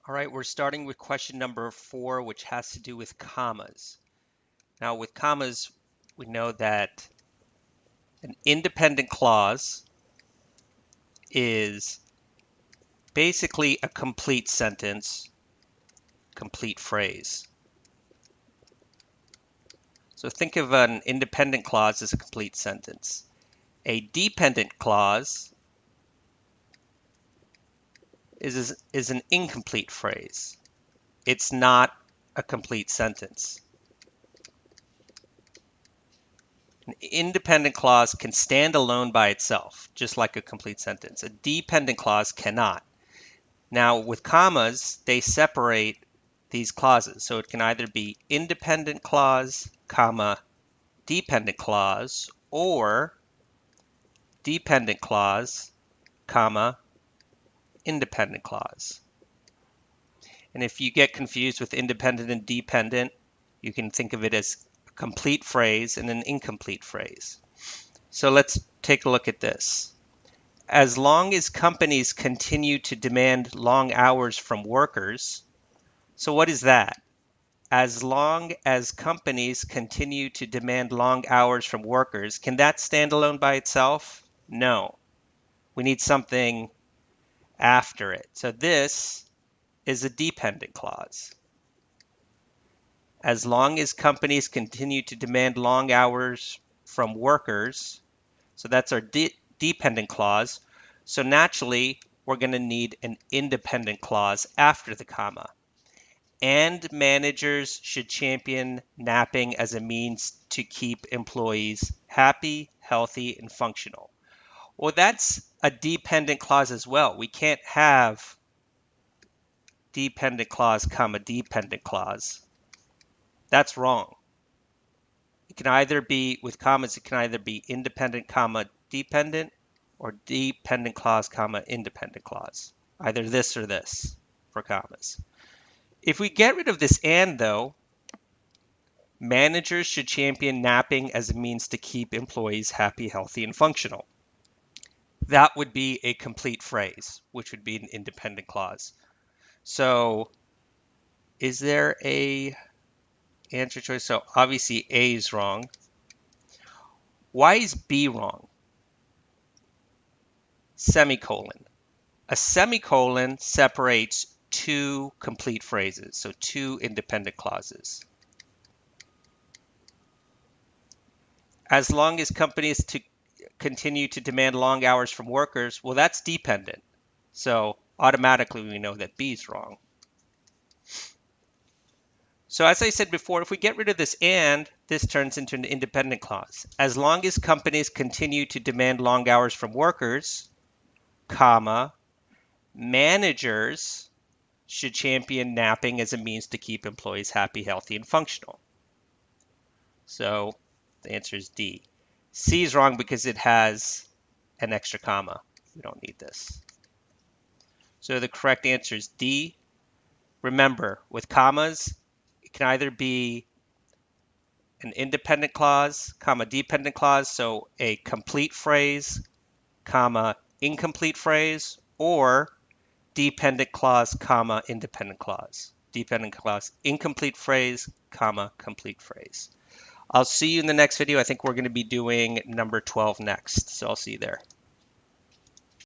All right, we're starting with question number 4, which has to do with commas. Now, with commas, we know that an independent clause is basically a complete sentence, complete phrase. So think of an independent clause as a complete sentence. A dependent clause is an incomplete phrase. It's not a complete sentence. An independent clause can stand alone by itself, just like a complete sentence. A dependent clause cannot. Now, with commas, they separate these clauses. So it can either be independent clause, comma, dependent clause, or dependent clause, comma, independent clause. And if you get confused with independent and dependent, you can think of it as a complete phrase and an incomplete phrase. So let's take a look at this. As long as companies continue to demand long hours from workers, so what is that? As long as companies continue to demand long hours from workers, can that stand alone by itself? No. We need something after it. So this is a dependent clause. As long as companies continue to demand long hours from workers, so that's our dependent clause. So naturally, we're going to need an independent clause after the comma. And managers should champion napping as a means to keep employees happy, healthy, and functional. Well, that's a dependent clause as well. We can't have dependent clause, comma, dependent clause. That's wrong. It can either be, with commas, it can either be independent, comma, dependent, or dependent clause, comma, independent clause. Either this or this for commas. If we get rid of this and, though, managers should champion napping as a means to keep employees happy, healthy, and functional. That would be a complete phrase, which would be an independent clause. So is there a answer choice? So obviously A is wrong. Why is B wrong? Semicolon. A semicolon separates two complete phrases, so two independent clauses. As long as companies continue to demand long hours from workers, well, that's dependent. So automatically we know that B is wrong. So as I said before, if we get rid of this and, this turns into an independent clause. As long as companies continue to demand long hours from workers, comma, managers should champion napping as a means to keep employees happy, healthy, and functional. So the answer is D. C is wrong because it has an extra comma. We don't need this. So the correct answer is D. Remember, with commas, it can either be an independent clause, comma, dependent clause, so a complete phrase, comma, incomplete phrase, or dependent clause, comma, independent clause. Dependent clause, incomplete phrase, comma, complete phrase. I'll see you in the next video. I think we're going to be doing number 12 next, so I'll see you there.